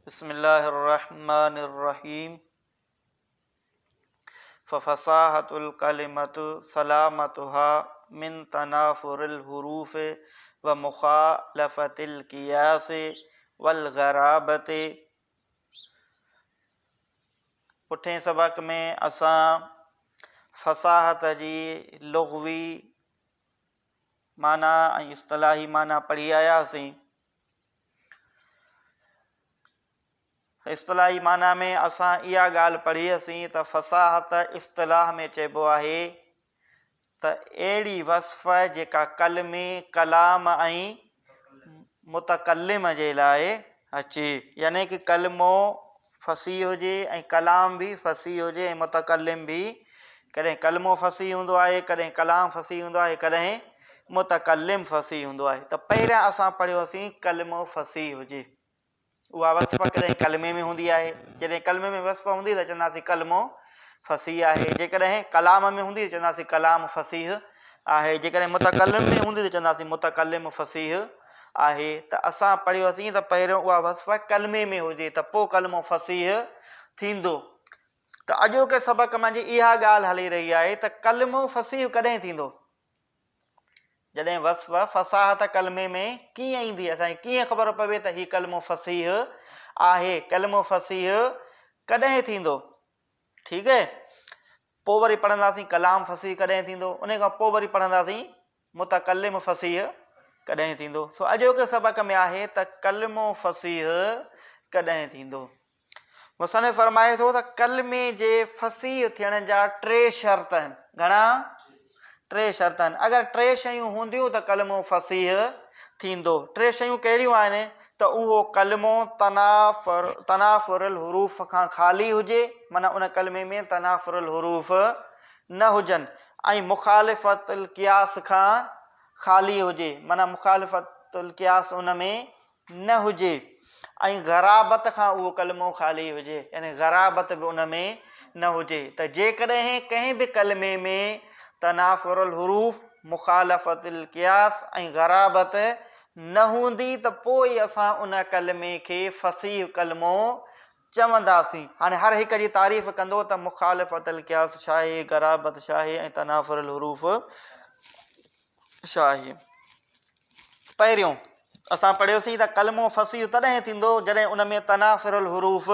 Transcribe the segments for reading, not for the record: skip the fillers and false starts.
बिस्मिल्लाहिर्रहमानिर्रहीम। फ़फ़साहतुल कलिमतु सलामतुहा मिन तनाफ़ुरिल हुरूफ़ व मुख़ालफ़तिल क़ियास वल ग़राबति। पुठे सबक़ में असां फ़साहत जी लुग़वी माना ऐं इस्तिलाही माना पढ़ी आयासीं। इस्तिलाही माना में असां इहा ॻाल्हि पढ़ीसीं त फ़साहत इस्तिलाह में चइबो आहे त अहिड़ी वस्फ़ जेका कलमे कलाम ऐं मुतकल्लिम जे लाइ अचे, यानी कि कलमो फ़सीह हुजे ऐं कलाम बि फ़सीह हुजे ऐं मुतकल्लिम बि। कॾहिं कलमो फ़सीह हूंदो आहे, कॾहिं कलाम फ़सीह हूंदो आहे, कॾहिं मुतकल्लिम फ़सीह हूंदो आहे। त पहिरियां असां पढ़ियोसीं कलमो फ़सीह हुजे। उहा वस्फ़ कॾहिं कलमे में हूंदी आहे, जॾहिं कलमे में वस्फ़ हूंदी त चवंदासीं कलमो फ़सीह आहे। जेकॾहिं कलाम में हूंदी त चवंदासीं कलाम फ़सीह आहे। जेकॾहिं मुतकल्लिम में हूंदी त चवंदासीं मुतकल्लिम फ़सीह आहे। त असां पढ़ियोसीं त पहिरियों उहा वस्फ़ कलमे में हुजे त पोइ कलमो फ़सीह थींदो। त अॼोके सबक़ मंझि इहा ॻाल्हि हली रही आहे त कलमो फ़सीह कॾहिं थींदो, जॾहिं वस्फ़ फ़साहत कलमे में कीअं ईंदी, असांखे कीअं ख़बर पवे त हीउ कलमो फ़सीह आहे, कलमो फ़सीह कॾहिं थींदो। ठीकु है, पोइ वरी पढ़ंदासीं कलाम फ़सीह कॾहिं थींदो, उन खां पोइ वरी पढ़ंदासीं मुतकल्लिम फ़सीह कॾहिं थींदो। सो अॼोके सबक़ में आहे त कलमो फ़सीह कॾहिं थींदो। मुसनिफ़ फरमाए थो त कलमे जे फ़सीह थियण जा टे शर्त आहिनि। घणा? टे शर्त आहिनि। अगरि टे शयूं हूंदियूं त कलमो फ़सीह थींदो। टे शयूं कहिड़ियूं आहिनि त उहो कलमो तनाफ़ुरुल हुरूफ़ खां ख़ाली हुजे, माना उन कलमे में तनाफ़ुरुल हुरूफ़ न हुजनि, ऐं मुख़ालिफ़तुल क़ियास खां ख़ाली हुजे, माना मुख़ालिफ़तुल क़ियास उन में न हुजे, ऐं ग़राबत खां उहो कलमो ख़ाली हुजे, यानी ग़राबत बि उन में न हुजे। त जेकॾहिं कंहिं बि कलमे में तनाफ़ुरुल हुरूफ़, मुख़ालफ़तुल क़ियास ऐं ग़राबत न हूंदी त पोइ असां उन कलमे खे फ़सीह कलमो चवंदासीं। हाणे हर हिक जी तारीफ़ कंदो त मुख़ालिफ़तुल क़ियास छा आहे, ग़राबत छा आहे ऐं तनाफ़ुरुल हुरूफ़ छा आहे। पहिरियों असां पढ़ियोसीं त कलमो फ़सीह तॾहिं थींदो जॾहिं उन में तनाफ़ुरुल हुरूफ़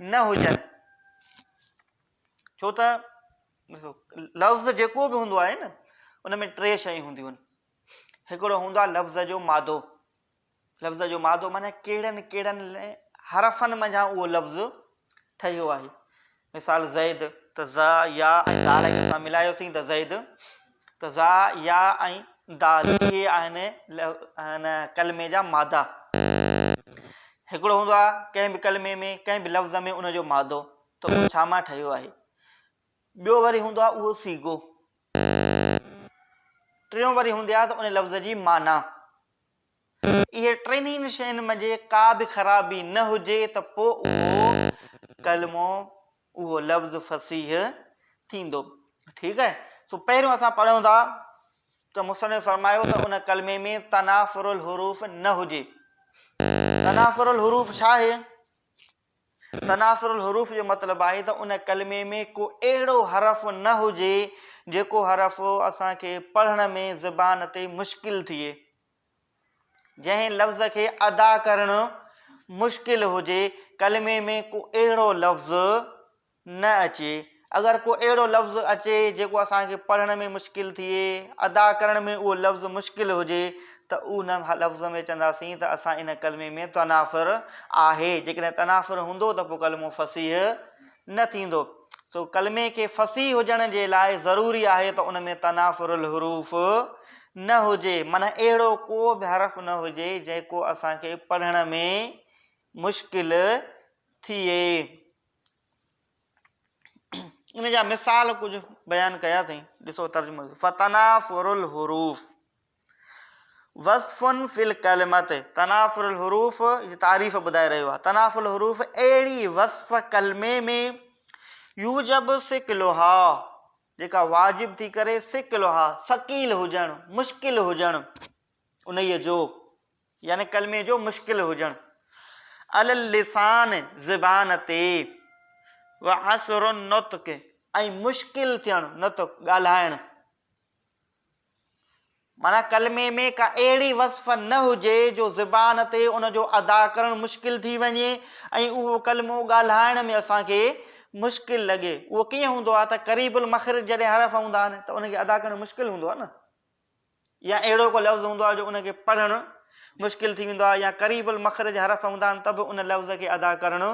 न हुजनि। छो त लफ़्ज़ जेको बि हूंदो आहे न, उन में टे शयूं हूंदियूं आहिनि। हिकिड़ो हूंदो आहे लफ़्ज़ जो मादो। लफ़्ज़ जो मादो माना कहिड़नि कहिड़नि हरफ़नि मंझां उहो लफ़्ज़ ठहियो आहे। मिसाल ज़ैद, त ज़ा या ऐं दाल खे असां मिलायोसीं त ज़ैद, त ज़ा या ऐं दाल इहे आहिनि कलमे जा मादा। हिकिड़ो हूंदो आहे कंहिं बि कलमे में कंहिं बि लफ़्ज़ में उनजो मादो, त उहो छा मां ठहियो आहे। ॿियो वरी हूंदो आहे उहो सीगो। टियों वरी हूंदी आहे त उन लफ़्ज़ जी माना। इहे टिनी शयुनि मंझि का बि ख़राबी न हुजे त पोइ उहो कलमो, उहो लफ़्ज़ फ़सीह थींदो। ठीकु है। सो पहिरियों असां पढ़ूं था त मुसनिफ़ फरमायो त उन कलमे में तनाफ़ुरुल हुरूफ़ न हुजे। तनाफ़ुरुल हुरूफ़ छा आहे? तनाफ़ुरुल हुरूफ़ जो मतिलबु आहे त उन कलमे में को अहिड़ो हरफ़ न हुजे जेको हरफ़ असांखे पढ़ण में ज़बान ते मुश्किल थिए, जंहिं लफ़्ज़ खे अदा करणु मुश्किल हुजे। कलमे में को अहिड़ो लफ़्ज़ न अचे। अगरि को अहिड़ो लफ़्ज़ अचे जेको असांखे पढ़ण में मुश्किल थिए, अदा करण में उहो लफ़्ज़ मुश्किल हुजे, त उन लफ़्ज़ में चवंदासीं त असां इन कलमे में तनाफ़ुर आहे। जेकॾहिं तनाफ़ुर हूंदो त पोइ कलमो फ़सीह न थींदो। सो कलमे खे फ़सीह हुजण जे लाइ ज़रूरी आहे त उन में तनाफ़ुरुल हुरूफ़ न हुजे, माना अहिड़ो को बि हरफ़ न हुजे जेको असांखे पढ़ण में मुश्किल थिए। इन जा मिसाल कुझु बयानु कया अथई, ॾिसो तर्जुमो। फ़तनाफ़ुरुल हुरूफ़ वस्फ़ुन फ़िल कलमत। तनाफ़ुरुल हुरूफ़ जी तारीफ़ ॿुधाए रहियो आहे। तनाफ़ुरुल हुरूफ़ अहिड़ी वस्फ़ कलमे में यूजब सिकलोहा, जेका वाजिब थी करे सिकलोहा, सकील हुजणु, मुश्किल हुजणु, उन जो यानी कलमे जो मुश्किल हुजणु। अलल लिसान ज़बान ते व असरुन नुत्क ऐं मुश्किल थियणु नुत्क ॻाल्हाइणु। माना कलमे में का अहिड़ी वस्फ़ न हुजे जो ज़बान ते उनजो अदा करणु मुश्किल थी वञे ऐं उहो कलमो ॻाल्हाइण में असांखे मुश्किल लॻे। उहो कीअं हूंदो आहे त क़रीबुल मख़रिज जॾहिं हरफ़ हूंदा आहिनि त उनखे अदा करणु मुश्किल हूंदो आहे न, या अहिड़ो को लफ़्ज़ हूंदो आहे जो उनखे पढ़णु मुश्किल थी वेंदो आहे, या क़रीबुल मख़रिज हरफ़ हूंदा आहिनि त बि उन लफ़्ज़ खे अदा करणु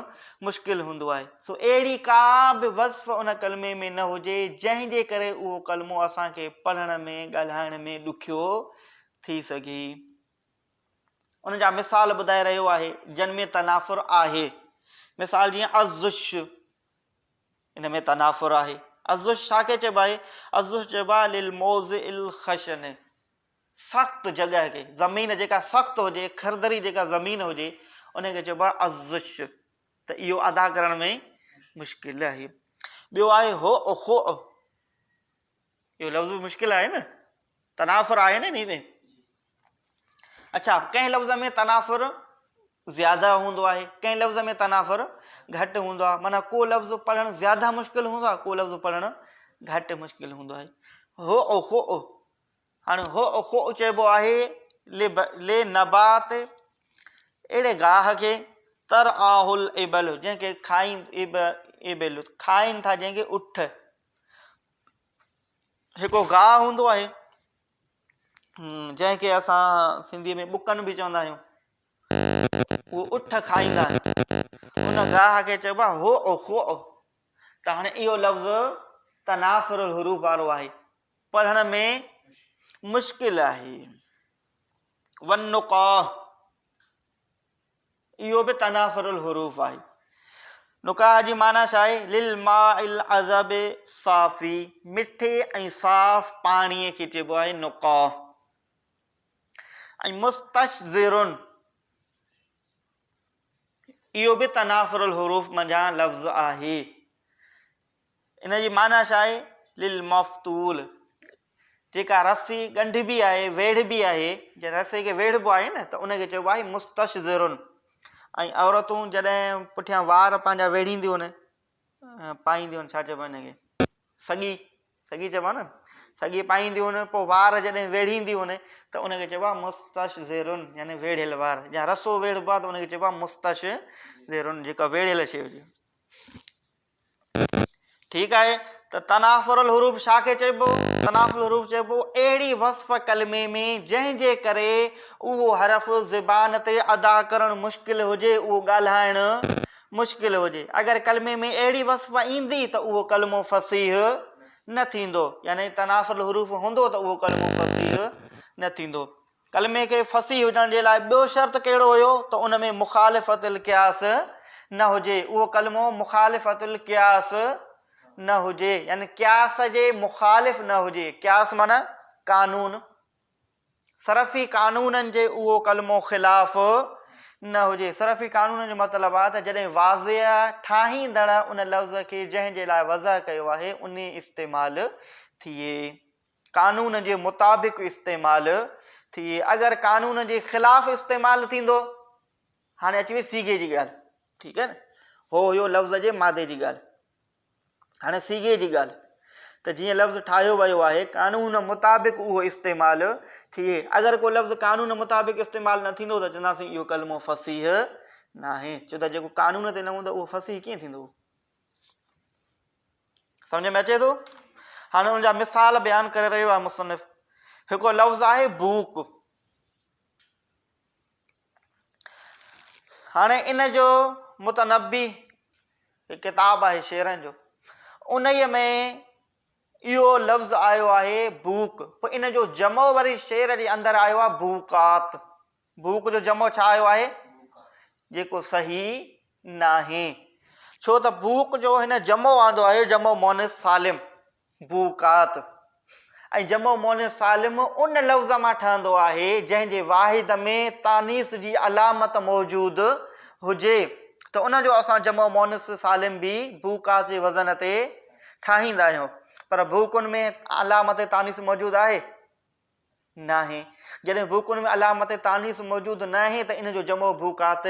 मुश्किल हूंदो आहे। सो अहिड़ी का बि वस्फ़ उन कलमे में न हुजे जंहिंजे करे उहो कलमो असांखे पढ़ण में ॻाल्हाइण में ॾुखियो थी सघे। उन जा मिसाल ॿुधाए रहियो आहे जिन में तनाफ़ुर आहे। मिसाल जीअं अज़ुश, इन में तनाफ़ुर आहे। अज़ुश छा खे चइबो आहे? अज़ुश चइबो आहे लिल मौज़िल ख़शन, सख़्तु जॻह खे, ज़मीन जेका सख़्तु हुजे, खरदरी जेका ज़मीन हुजे उनखे चइबो आहे अज़ुश। त इहो अदा करण में मुश्किल आहे। ॿियो आहे हो, इहो लफ़्ज़ बि मुश्किल आहे न, तनाफ़ुर आहे न इन में। अच्छा, कंहिं लफ़्ज़ में तनाफ़ुर ज़्यादा हूंदो आहे, कंहिं लफ़्ज़ में तनाफ़ुर घटि हूंदो आहे। माना को लफ़्ज़ पढ़णु ज़्यादा मुश्किल हूंदो आहे, को लफ़्ज़ पढ़णु घटि मुश्किल हूंदो आहे। हो, हाणे हो चइबो आहे ले नबात, अहिड़े गाह खे तर आहुल इबल, जंहिंखे इबल खाइनि था, जंहिंखे उठ। हिकु गाह हूंदो आहे जंहिंखे असां सिंधीअ में बुकनि बि चवंदा आहियूं, उहो उठ खाईंदा आहिनि, उन गाह खे चइबो आहे हो। त हाणे इहो लफ़्ज़ तनाफ़ुरुल हुरूफ़ वारो आहे, पढ़ण में मुश्किल आहे। वन्नुक़ा, इहो बि तनाफ़ुरुल हुरूफ़ आहे। नुक़ा जी माना छा आहे? लिल माइल अज़ब साफ़ी, मिठे ऐं साफ़ पाणीअ खे चइबो आहे नुक़ा। ऐं मुस्तशज़िरुन, इहो बि तनाफ़ुरुल हुरूफ़ मंझां लफ़्ज़ आहे। इन जी माना छा आहे? लिल मफ़तूल, जेका रसी ॻंढ बि आहे, वेढ़ बि आहे, जंहिं रसे खे वेढ़बो आहे न, त उनखे चइबो आहे मुस्तशज़िरुन। ऐं औरतूं जॾहिं पुठियां वार पंहिंजा वेढ़ींदियूं आहिनि, पाईंदियूं आहिनि, छा चइबो आहे हिनखे? सॻी चइबो आहे न, सॻी पाईंदियूं आहिनि, पोइ वार जॾहिं वेढ़ींदियूं आहिनि त उनखे चइबो आहे मुस्तशज़िरुन, यानी वेढ़ियल वार। या रसो वेढ़बो आहे त उनखे चइबो आहे मुस्तशज़िरुन, जेका वेढ़ियल शइ हुजे। ठीकु आहे। त तनाफ़ुरुल हुरूफ़ छा खे चइबो? तनाफ़ुरुल हुरूफ़ चइबो अहिड़ी वस्फ़ कलमे में जंहिंजे करे उहो हरफ़ ज़बान ते अदा करणु मुश्किल हुजे, उहो ॻाल्हाइणु मुश्किल हुजे। अगरि कलमे में अहिड़ी वस्फ़ ईंदी त उहो कलमो फ़सीह न थींदो, यानी तनाफ़ुरुल हुरूफ़ हूंदो त उहो कलमो फ़सीह न थींदो। कलमे खे फ़सीह हुजण जे लाइ ॿियो शर्त कहिड़ो हुयो? त उन में मुख़ालिफ़तुल क़ियास न हुजे, उहो कलमो मुख़ालिफ़तुल क़ियास न हुजे, यानी क़ियास जे मुख़ालिफ़ न हुजे। क़ियास माना कानून, सरफ़ी कानूननि जे उहो कलमो ख़िलाफ़ न हुजे। सरफ़ी कानून जो मतिलबु आहे त जॾहिं वाज़िह ठाहींदड़ उन लफ़्ज़ खे जंहिंजे लाइ वज़ह कयो आहे उन इस्तेमालु थिए, कानून जे मुताबिक़ इस्तेमालु थिए। अगरि कानून जे ख़िलाफ़ इस्तेमालु थींदो, हाणे अची वई सीगे जी ॻाल्हि, ठीकु आहे न, हो हुयो लफ़्ज़ जे मादे जी ॻाल्हि। हाणे सीगे जी ॻाल्हि, त जीअं लफ़्ज़ ठाहियो वियो आहे कानून मुताबिक़ उहो इस्तेमालु थिए। अगरि को लफ़्ज़ कानून मुताबिक़ इस्तेमालु न थींदो त चवंदासीं इहो कलमो फ़सीह न आहे, छो त जेको कानून ते न हूंदो उहो फ़सीह कीअं थींदो? सम्झ में अचे थो? हाणे हुनजा मिसाल बयानु करे रहियो आहे मुसनिफ़। हिकु लफ़्ज़ आहे बूक। हाणे इन जो मुतनबी किताब आहे शेरनि जो, उन्हीअ में इहो लफ़्ज़ आयो आहे बूक, पोइ इन जो जमो वरी शेर जे अंदरि आयो आहे बूकात। बूक जो जमो छा आयो आहे? जेको सही न आहे, छो त बूक जो हिन जमो आंदो आहे जमो मोनिस सालिम, बूकात। ऐं जमो मोनिस सालिम उन लफ़्ज़ मां ठहंदो आहे जंहिंजे वाहिद में तानीस जी अलामत मौजूदु हुजे, त उन जो असां जमो मोनिस सालिम बि बूकात जे वज़न ते ठाहींदा आहियूं। पर बूकुनि में अलामत तानीस मौजूदु आहे? न आहे। जॾहिं बूकुनि में अलामत तानीस मौजूदु न आहे त इन जो जमो बूकात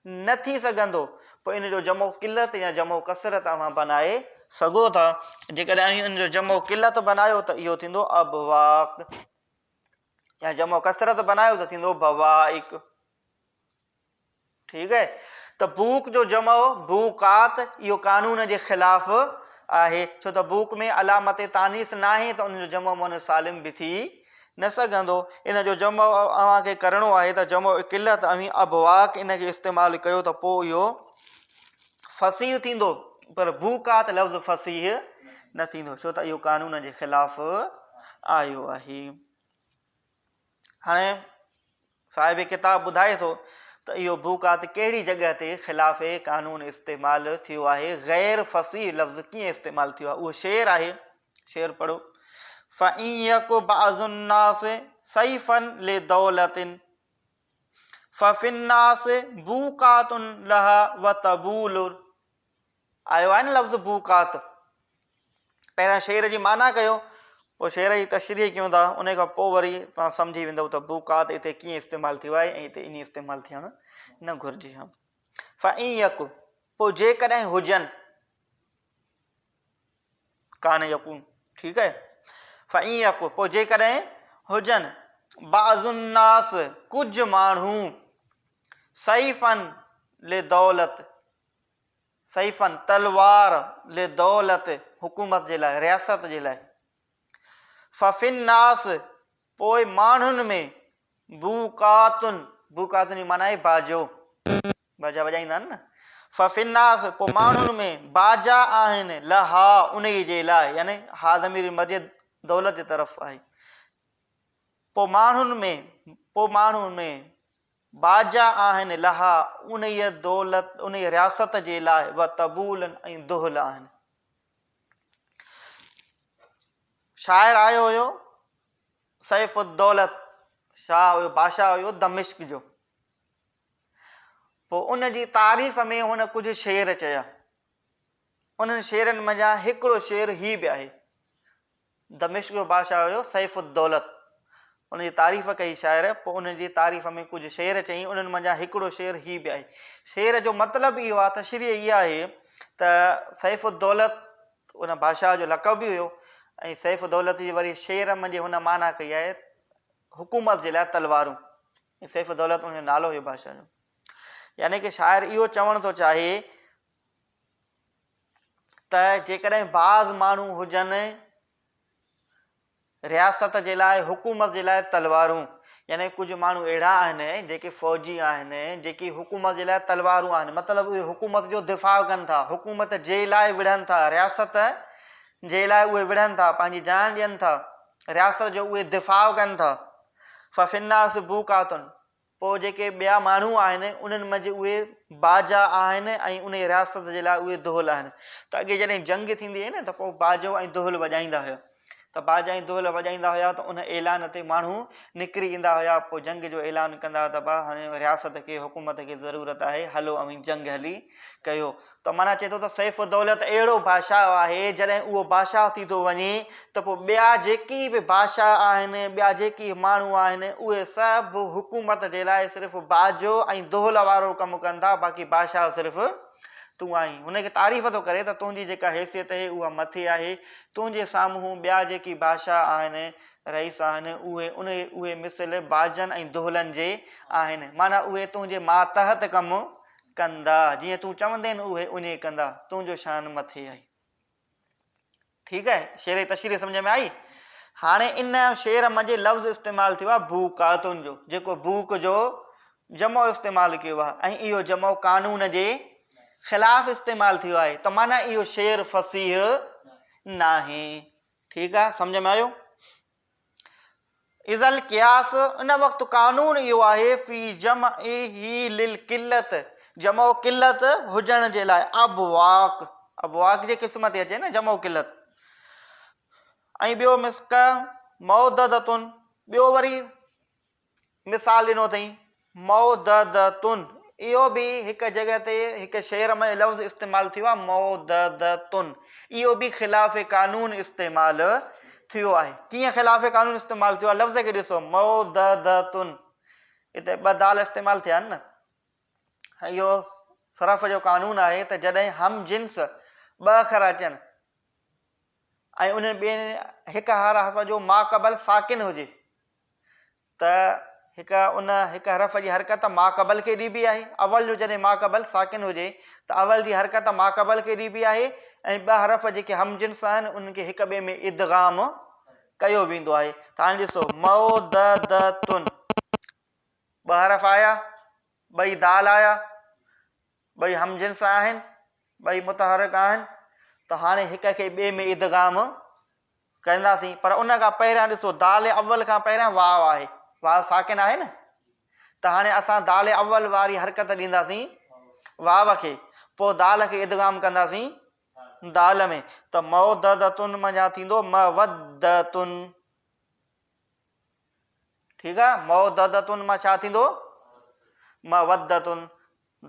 न थी सघंदो, पोइ इन जो जमो किलत या जमो कसरत तव्हां बनाए सघो था। जेकॾहिं इन जो जमो किलत बनायो त इहो थींदो अबवाक, या जमो कसरत बनायो त थींदो बवाइक। ठीकु आहे। त बूक जो जमो बूकात, इहो कानून जे ख़िलाफ़ आहे, छो त बूक में अलामत तानीस न आहे, त उनजो जमो मुन सालिम बि थी न सघंदो। इन जो जमो अव्हांखे करिणो आहे त जमो किलत ऐं अबवाक इनखे इस्तेमालु कयो त पोइ इहो फसीह थींदो, पर बूकात लफ़्ज़ फसीह न थींदो, छो त इहो कानून जे ख़िलाफ़ आयो आहे। हाणे साहिब किताब ॿुधाए थो त इहो बूकात कहिड़ी जॻह ते ख़िलाफ़ कानून इस्तेमालु थियो आहे, गैर फसीह लफ़्ज़ कीअं इस्तेमालु थियो आहे। उहो शेर आहे, शेर पढ़ो। फ़इन यकु बाज़ुन्नास सैफ़न लिदौलतिन फ़फ़िन्नास बूकातुन लहा व तबूल। आयो आहे न लफ़्ज़ बूकात। पहिरियां शेर जी माना कयो, पोइ शेर जी तशरीह कयूं था, उन खां पोइ वरी तव्हां सम्झी वेंदव त बूकात हिते कीअं इस्तेमालु थियो आहे ऐं हिते इन इस्तेमालु थियणु न घुरिजे। हा, फ़इन यकु, पोइ जेकॾहिं हुजनि, कान यकून, ठीकु आहे। फ़इन यकु, पोइ जेकॾहिं हुजनि, बाज़ुन्नास, कुझु माण्हू, सैफ़न लिदौलत, सैफ़न तलवार, लिदौलत हुकूमत जे लाइ, रियासत जे लाइ, फ़फ़िन्नास, पोइ माण्हुनि में, बूकातुन, बूकातुन जी माना आहे बाजो, बाजा वॼाईंदा आहिनि न। फ़फ़िन्नास, पोइ माण्हुनि में बाजा आहिनि, लहा, उन जे लाइ, यानी हा ज़मीर मस्जिद दौलत जे तरफ़ आहे। पोइ माण्हुनि में बाजा आहिनि, लहा, उन दौलत, उन रियासत जे लाइ, व तबूलन, ऐं दुहल आहिनि। शाइर आयो हुयो सैफ़ुद्दौलत, शाह हुयो, बादशाह हुयो दमिश्क जो। पोइ उन जी तारीफ़ में हुन कुझु शेर चया। उन्हनि शेरनि मंझां हिकिड़ो शेर ही बि आहे। दमिश्क जो बादशाह हुयो सैफ़ुद्दौलत, उन जी तारीफ़ कई शाइर, पोइ उन जी तारीफ़ में कुझु शेर चई, उन्हनि मंझां हिकिड़ो शेर ही बि आहे। शेर जो मतिलबु इहो आहे, तशरीह इहा आहे त सैफ़ुद्दौलत उन बादशाह जो लक़ब बि हुयो, ऐं सैफ़ुद्दौलत जी वरी शेर मंझि हुन माना कई आहे हुकूमत जे लाइ तलवारूं, ऐं सैफ़ुद्दौलत उनजो नालो हुयो बादशाह जो। यानी कि शाइर इहो चवणु थो चाहे त जेकॾहिं बाज़ माण्हू हुजनि रियासत जे लाइ, हुकूमत जे लाइ तलवारूं, यानी कुझु माण्हू अहिड़ा आहिनि जेके फ़ौजी आहिनि, जेकी हुकूमत जे लाइ तलवारूं आहिनि, मतिलबु उहे हुकूमत जो दिफ़ा कनि था, हुकूमत जे लाइ विढ़नि था, रियासत जे लाइ उहे विढ़नि था, पंहिंजी जान ॾियनि था, रियासत जो उहे दिफ़ा कनि था। फ़फ़िन्नास बूकातुन, पोइ जेके ॿिया माण्हू आहिनि उन्हनि मंझि उहे बाजा आहिनि, ऐं उन रियासत जे लाइ उहे दुहल आहिनि। त अॻे जॾहिं जंग थींदी हुई न, त पोइ बाजो ऐं दुहल वॼाईंदा हुया, त बाजा ऐं दुहल वॼाईंदा हुया, त उन ऐलान ते माण्हू निकिरी ईंदा हुया, पोइ जंग जो ऐलान कंदा त भाउ हाणे रियासत खे, हुकूमत खे ज़रूरत आहे, हलो ऐं जंग हली कयो। त माना चए थो त सैफ़ुद्दौलत अहिड़ो बादशाह आहे, जॾहिं उहो बादशाह थी थो वञे त पोइ ॿिया जेकी बि बादशाह आहिनि, ॿिया जेकी माण्हू आहिनि, उहे सभु हुकूमत जे लाइ सिर्फ़ु बाजो ऐं दुहल वारो कमु कनि था, बाक़ी बादशाह सिर्फ़ु तूं आहीं। हुनखे तारीफ़ थो करे त तुंहिंजी जेका हैसियत आहे उहा मथे आहे, तुंहिंजे साम्हूं ॿिया जेकी बादशाह आहिनि, रईस आहिनि, उहे मिसल बाजनि ऐं दुहलनि जे आहिनि, माना उहे तुंहिंजे मातहत कमु कंदा, जीअं तूं चवंदे न उहे उन कंदा, तुंहिंजो शान मथे आहे। ठीकु आहे, शेर जी तशरीह सम्झ में आई। हाणे इन शेर मंझि लफ़्ज़ इस्तेमालु थियो आहे बूकातुन जो, जेको बूक जो जमो इस्तेमालु कयो आहे, ऐं इहो जमो कानून जे ख़िलाफ़ इस्तेमालु थियो आहे, त माना इहो शेर फसीह नाहे। ठीकु आहे, सम्झ में आयो। इज़ल क़ियास, इन वक़्तु कानून इहो आहे फ़ी जमई लिल किल्लत, जमो किल्लत हुजण जे लाइ, अबवाक, अबवाक जे क़िस्म ते अचे न जमो किल्लत। ऐं ॿियो मिस्क मौददतुन, ॿियो वरी मिसाल ॾिनो अथई मौददतुन, इहो बि हिकु जॻह ते हिकु शेर में लफ़्ज़ इस्तेमालु थियो आहे मौददतुन, इहो बि ख़िलाफ़ कानून इस्तेमालु थियो आहे। कीअं ख़िलाफ़ कानून इस्तेमालु थियो आहे, लफ़्ज़ खे ॾिसो मौददतुन, हिते ॿ दाल इस्तेमालु थिया आहिनि न। इहो सरफ़ जो कानून आहे त जॾहिं हम जिन्स ॿ अखर अचनि ऐं उन्हनि ॿियनि हिक हरफ जो माक़बल साकिन हुजे त हिक हरफ जी हरकत माक़बल खे ॾिबी आहे। अवल जो जॾहिं माक़बल साकिन हुजे त अवल जी हरकत माक़बल खे ॾिबी आहे ऐं ॿ हरफ जेके हम जिन्स आहिनि उन्हनि खे हिक ॿिए में इदगाम कयो वेंदो आहे। त हाणे ॾिसो मौददतुन ॿ हरफ आया, ॿई दाल आया, ॿई हम जिन्स आहिनि, ॿई मुतहरक आहिनि। त हाणे हिक खे ॿिए में इदगाम कंदासीं, पर उन खां पहिरियां ॾिसो दाल अव्वल खां पहिरियां वाव आहे, वाव साकिन आहे न। त हाणे असां दाल अव्वल वारी हरकत ॾींदासीं वाव खे, पोइ दाल खे इदगाम कंदासीं दाल में। त मौददतुन मञा थींदो मवद्दतुन। ठीकु आहे, मौददतुन मां छा थींदो मवद्दतुन।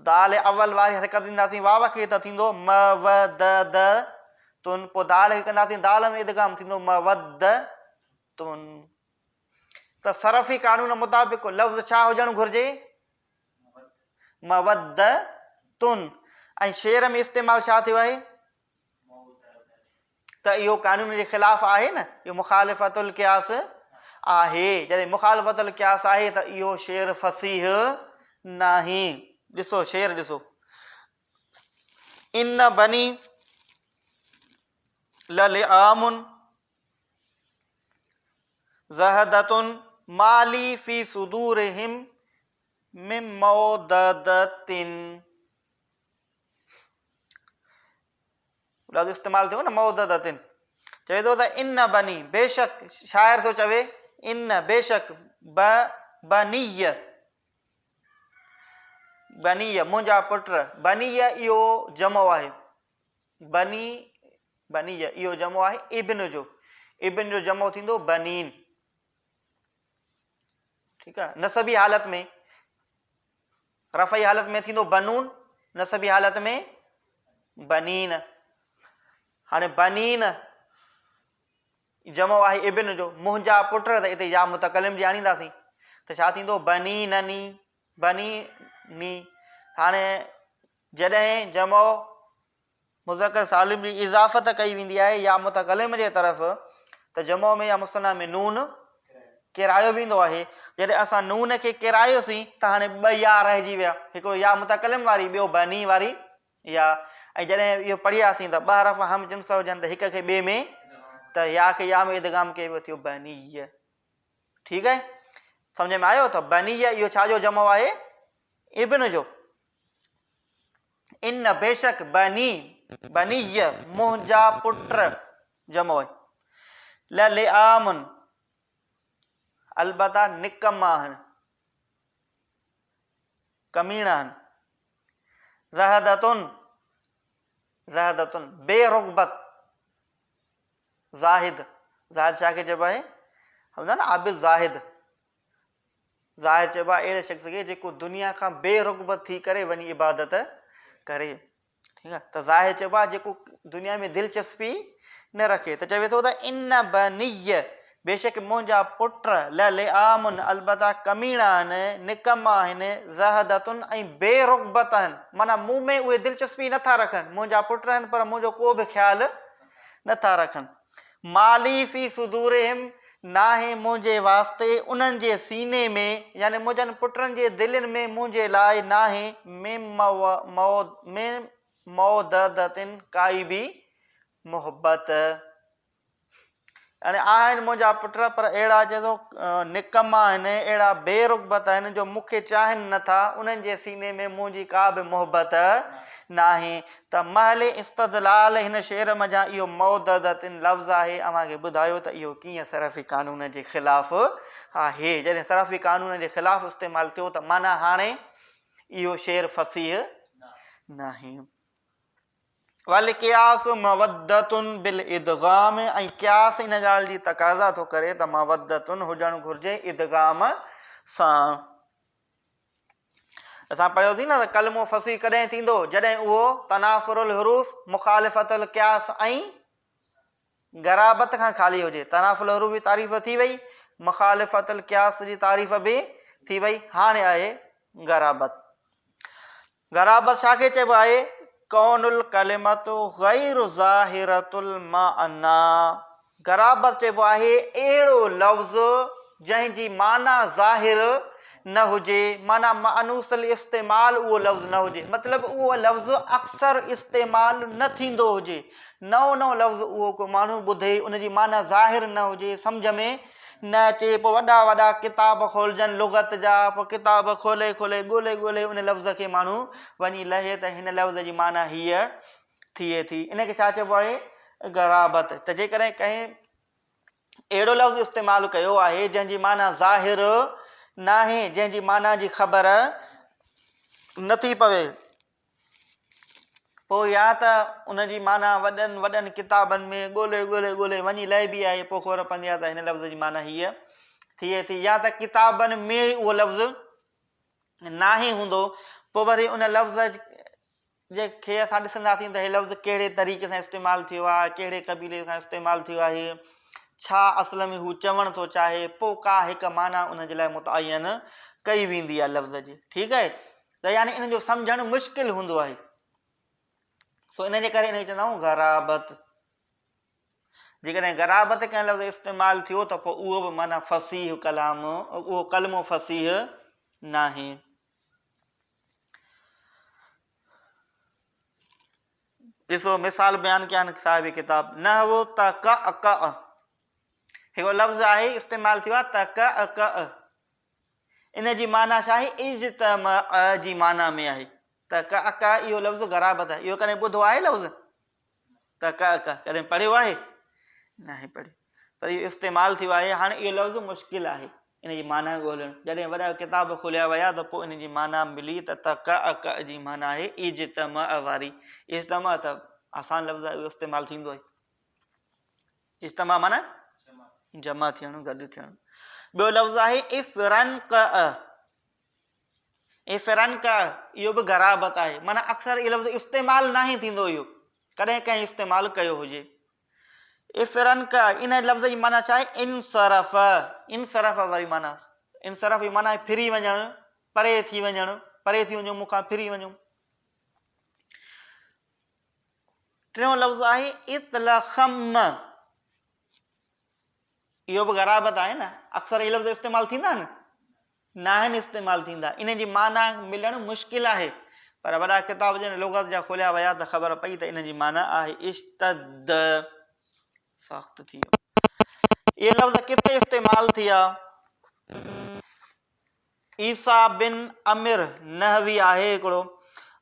दाल अव्वल वारी हरकत ॾींदासीं वाव खे त थींदो मवद्दतुन, पोइ दाल खे कंदासीं दाल में इदगाम थींदो मवद्दतुन। त सरफ़ी कानून मुताबिक़ लफ़्ज़ छा हुजणु घुरिजे मवद्दतुन, ऐं शेर में इस्तेमालु छा थियो आहे त इहो कानून जे ख़िलाफ़ आहे न, इहो मुखालिफ़तुल क़ियास आहे। जॾहिं मुखालिफ़तुल क़ियास आहे त इहो शेर फसीह नाही। ॾिसो शेर ॾिसो, इन बनी ललिआमुन ज़हदतुन माली फी सुदूरिहिम मिन मौददतिन। लफ़्ज़ इस्तेमालु थियो न मौददतिन। चवे थो त इन बनी बेशक, शाइर थो चवे इन बेशक बनीय बनीय मुंहिंजा पुट। बनीय इहो जमो आहे, बनीय इहो जमो आहे इब्न जो, इब्न जो जमो थींदो बनीन। ठीकु आहे, नसबी हालत में रफ़ई हालत में थींदो बनून, नसबी हालत में बनीन। हाणे बनीन जमो आहे इब्न जो, मुंहिंजा पुट, त हिते या मुतकलिम जी आणींदासीं त छा थींदो बनीननी बनीनी। हाणे जॾहिं जमो मुज़कर सालिम जी इज़ाफ़त कई वेंदी आहे या मुतकलिम जे तरफ़ त जमो में या मुसन्ना में नून किरायो वेंदो आहे। जॾहिं असां नून खे किरायोसीं त हाणे ॿ या रहिजी विया, हिकिड़ो या मुतकलिम वारी, ॿियो बनी वारी या। ऐं जॾहिं इहो पढ़ियासीं त ॿ हरफ हम जिन्स हुजनि त हिक खे ॿिए में त या खे या में इदगाम कयो थियो बनीय। ठीकु आहे, सम्झ में आयो। त बनीय इहो छा जो जमो आहे इब्न जो। इन बेशक बनीय मुंहिंजा पुट जमो आहे। ललिआमुन अलबत्ता निकम्मा आहिनि, कमीणा आहिनि। ज़हदतुन बेरुग़बत, ज़ाहिद छा खे चइबो आहे हूंदा न आबिद ज़ाहिद चइबो आहे अहिड़े शख़्स खे जेको दुनिया खां बेरुग़बत थी करे वञी इबादत करे। ठीकु आहे, त ज़ाहिद चइबो आहे जेको दुनिया में दिलचस्पी न रखे। त चवे थो त इन बनीय बेशक मुंहिंजा पुट ललिआमुन अलबत्ता कमीणा आहिनि, निकम्मा आहिनि, ज़हदतुन ऐं बेरुग़बत आहिनि, माना मूं में उहे दिलचस्पी नथा रखनि। मुंहिंजा पुट आहिनि पर मुंहिंजो को बि ख़्यालु नथा रखनि। माली फी सुदूरिहिम नाहे मुंहिंजे वास्ते उन्हनि जे सीने में, यानी मुंहिंजनि पुटनि जे दिलनि में मुंहिंजे लाइ नाहे मिन मौददतिन काई बि मोहबत। यानी आहिनि मुंहिंजा पुट पर अहिड़ा चए थो निकम्मा आहिनि, अहिड़ा बेरुग़बत आहिनि जो मूंखे चाहिनि नथा, उन्हनि जे सीने में मुंहिंजी का बि मोहबत नाहे। त महले इस्तदलाल हिन शेर मञा इहो मौददतिन लफ़्ज़ आहे। अव्हांखे ॿुधायो त इहो कीअं सरफ़ी कानून जे ख़िलाफ़ आहे। जॾहिं सरफ़ी कानून जे ख़िलाफ़ इस्तेमालु थियो त माना हाणे इहो शेर फसीह नाहे। वल क़ियास मवद्दतुन बिल इदगाम, ऐं क़ियास इन ॻाल्हि जी तक़ाज़ा थो करे त मवद्दतुन हुजणु घुरिजे इदगाम सां। असां पढ़ियोसीं न त कलमो फसीह कॾहिं थींदो जॾहिं उहो तनाफ़ुरुल हुरूफ़ मुखालिफ़तुल क़ियास ऐं गराबत खां ख़ाली हुजे। तनाफ़ुल हुरूफ़ जी तारीफ़ थी वई, मुखालिफ़तुल क़ियास जी तारीफ़ बि थी वई, हाणे आहे गराबत। गराबत छाखे चइबो आहे? कौनुल कलिमतु गैरु ज़ाहिरतुल माना। गराबत चइबो आहे अहिड़ो लफ़्ज़ जंहिंजी माना ज़ाहिर न हुजे, माना मानूसल इस्तेमाल उहो लफ़्ज़ न हुजे, मतिलबु उहो लफ़्ज़ अक्सर इस्तेमाल न थींदो हुजे, नओं नओं लफ़्ज़ उहो को माण्हू ॿुधे, उनजी माना ज़ाहिर न हुजे, सम्झ में न अचे, पोइ वॾा वॾा किताब खोलजनि लुग़त जा, पोइ किताब खोले खोले ॻोल्हे ॻोल्हे उन लफ़्ज़ खे माण्हू वञी लहे त हिन लफ़्ज़ जी माना हीअ थिए थी, इनखे छा चइबो आहे? गराबत। त जेकॾहिं कंहिं अहिड़ो लफ़्ज़ इस्तेमालु कयो आहे जंहिंजी माना ज़ाहिर नाहे, जंहिंजी माना जी ख़बर नथी पवे, पोइ या त उनजी माना वॾनि वॾनि किताबनि में ॻोल्हे ॻोल्हे ॻोल्हे वञी लहिबी आहे, पोइ ख़बर पवंदी आहे त हिन लफ़्ज़ जी माना हीअ थिए थी, या त किताबनि में उहो लफ़्ज़ नाहे हूंदो, पोइ वरी उन लफ़्ज़ जेके असां ॾिसंदासीं त हे लफ़्ज़ कहिड़े तरीक़े सां इस्तेमालु थियो आहे, कहिड़े क़बीले सां इस्तेमालु थियो आहे, छा असुल में हू चवणु थो चाहे, पोइ का हिकु माना उनजे लाइ मुतअयन कई वेंदी आहे लफ़्ज़ जी। ठीकु आहे, त यानी इन जो सम्झणु मुश्किल हूंदो आहे, सो इन जे करे इन खे चवंदा आहियूं गराबत। जेकॾहिं गराबत कंहिं लफ़्ज़ इस्तेमालु थियो त पोइ उहो बि माना फ़सीह कलाम, उहो कलमो फ़सीह नाहे। ॾिसो मिसाल बयानु कयां साहिब किताब, नहवो तक़अ, हिकिड़ो लफ़्ज़ आहे इस्तेमालु थियो आहे तक़अ, इन जी माना छा आहे? इज्तमअ जी माना में आहे। तक़अ इहो लफ़्ज़ गराबत आहे। इहो कॾहिं ॿुधो आहे लफ़्ज़ तक़अ? कॾहिं पढ़ियो आहे? न आहे पढ़ियो, पर इहो इस्तेमालु थियो आहे। हाणे इहो लफ़्ज़ मुश्किल आहे इन जी माना ॻोल्हणु, जॾहिं वॾा किताब खोलिया विया त पोइ इन जी माना मिली त तक़अ जी माना आहे इज्तमअ वारी। इज्तमअ त आसान लफ़्ज़ आहे, इहो इस्तेमालु थींदो आहे। इज्तमअ माना जमा थियणु, गॾु थियणु। ॿियो लफ़्ज़ आहे इफ़रनक़अ, इफ़रनक़अ इहो बि गराबत आहे, माना अक्सर इहो लफ़्ज़ इस्तेमालु नाहे थींदो, इहो कॾहिं कंहिं इस्तेमालु कयो हुजे। इफ़रनक़अ इन लफ़्ज़ जी माना छा आहे? इनसरफ़, इनसरफ़ वारी माना, इनसरफ़ जी माना आहे फिरी वञणु, परे थी वञणु, परे थी वञो मूंखां, फिरी वञो। टियों लफ़्ज़ आहे इतलख़म, इहो बि गराबत आहे न, अक्सर इहे लफ़्ज़ इस्तेमालु थींदा आहिनि, न आहिनि इस्तेमालु थींदा, इन जी माना मिलणु मुश्किल आहे, पर वॾा किताब जन लुग़त जा खोलिया विया त ख़बर पई त इन जी माना आहे इश्तद, सख़्तु थी वियो। इहे लफ़्ज़ किथे इस्तेमालु थिया? ईसा बिन अमिर नहवी आहे हिकिड़ो,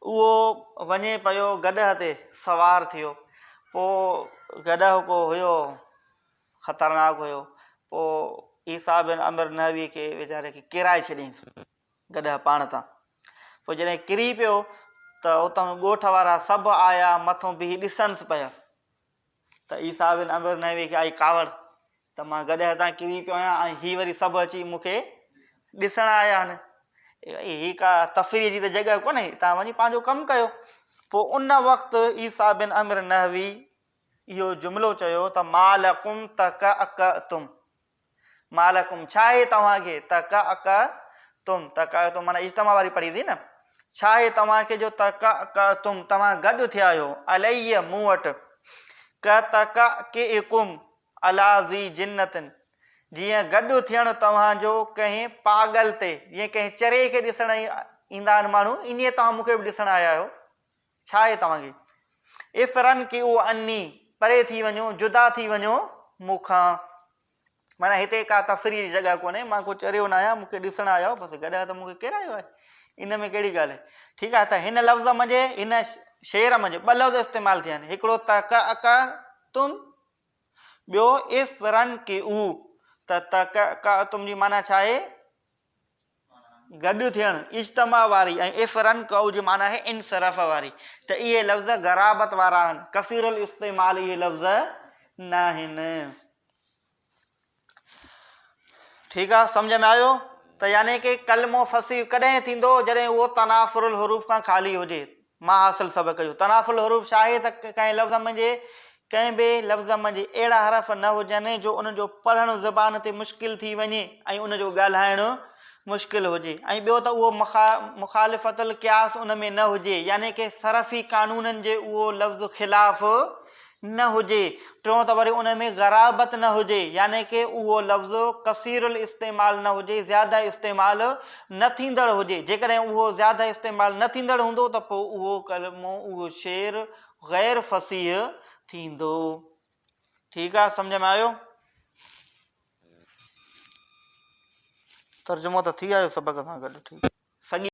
उहो वञे पियो गॾह ते सवार थियो, पोइ गॾह को हुयो ख़तरनाक हुयो, पोइ ईसा बिन अमिर नहवी खे वीचारे खे किराए छॾियईंसि गॾह पाण तां। पोइ जॾहिं किरी पियो त उतां ॻोठ वारा सभु आया, मथां बीही ॾिसणसि पिया, त ईसा बिन अमिर नहवी खे आई कावड़ त मां गॾह तां किरी पियो आहियां ऐं हीअ वरी सभु अची मूंखे ॾिसण आया आहिनि, हीअ का तफ़रीह जी त जॻह कोन्हे, तव्हां वञी पंहिंजो कमु कयो। पोइ उन वक़्तु ईसा बिन अमिर नहवी इहो जुमिलो चयो त मालकुम तक़अतुम, मालकुम छा आहे तव्हांखे, तक़अतुम, तक़अतुम माना इज्तमा वारी पढ़ी थी न, छा आहे तव्हांखे जो तक़अतुम तव्हां गॾु थिया आहियो, अलैय मूं वटि, क तक़अकुम अला ज़ी जिन्नतिन, जीअं गॾु थियणु तव्हांजो कंहिं पागल ते, जीअं कंहिं चरे खे ॾिसण ईंदा आहिनि माण्हू, ईअं तव्हां मूंखे बि ॾिसण आया आहियो, छा आहे तव्हांखे? इफ़रन की उहो अन्नी, परे थी वञो, जुदा थी वञो मूंखां, माना हिते का तफ़रीह जी जॻह कोन्हे, मां को चरियो न आहियां, मूंखे ॾिसण आया आहियो, बसि गॾह त मूंखे किरायो आहे, इन में कहिड़ी ॻाल्हि आहे। ठीकु आहे, त हिन लफ़्ज़ मंझि, हिन शेर मंझि ॿ लफ़्ज़ इस्तेमालु थिया आहिनि, हिकिड़ो तक़अतुम, ॿियो इफ़रन की उ, त तक़अतुम जी माना छा आहे? गॾु थियणु, इज्तमा वारी, ऐं इफ़रन कऊ जी माना आहे इनसरफ़ वारी, त इहे लफ़्ज़ गराबत वारा आहिनि, कसीरुल इस्तेमाल इहे लफ़्ज़ न आहिनि। ठीकु आहे, सम्झ में आयो? त यानी कि कलमो फ़सीह कॾहिं थींदो? जॾहिं उहो तनाफ़ुरुल हुरूफ़ खां ख़ाली हुजे। मां हासिल सभु कयो। तनाफ़ुल हुरूफ़ छा आहे? त कंहिं लफ़्ज़ मंझि, कंहिं बि लफ़्ज़ मंझि अहिड़ा हरफ़ न हुजनि जो उनजो पढ़णु ज़बान ते मुश्किल थी वञे ऐं उनजो ॻाल्हाइणु मुश्किल हुजे। ऐं ॿियो त उहो मुखालिफ़तुल क़ियास उन में न हुजे, यानी कि सरफ़ी कानूननि जे उहो लफ़्ज़ ख़िलाफ़ न हुजे। टियों त वरी उन में ग़राबत न हुजे, यानी कि उहो लफ़्ज़ कसीरुल इस्तेमाल न हुजे, ज़्यादा इस्तेमाल न थींदड़ हुजे। जेकॾहिं उहो ज़्यादा इस्तेमाल न थींदड़ हूंदो त पोइ उहो कलमो, उहो शेर ग़ैर फ़सीह थींदो। ठीकु आहे, सम्झ में आयो? तर्जुमो त थी आयो सबक़ सां गॾु? ठीकु। सॼी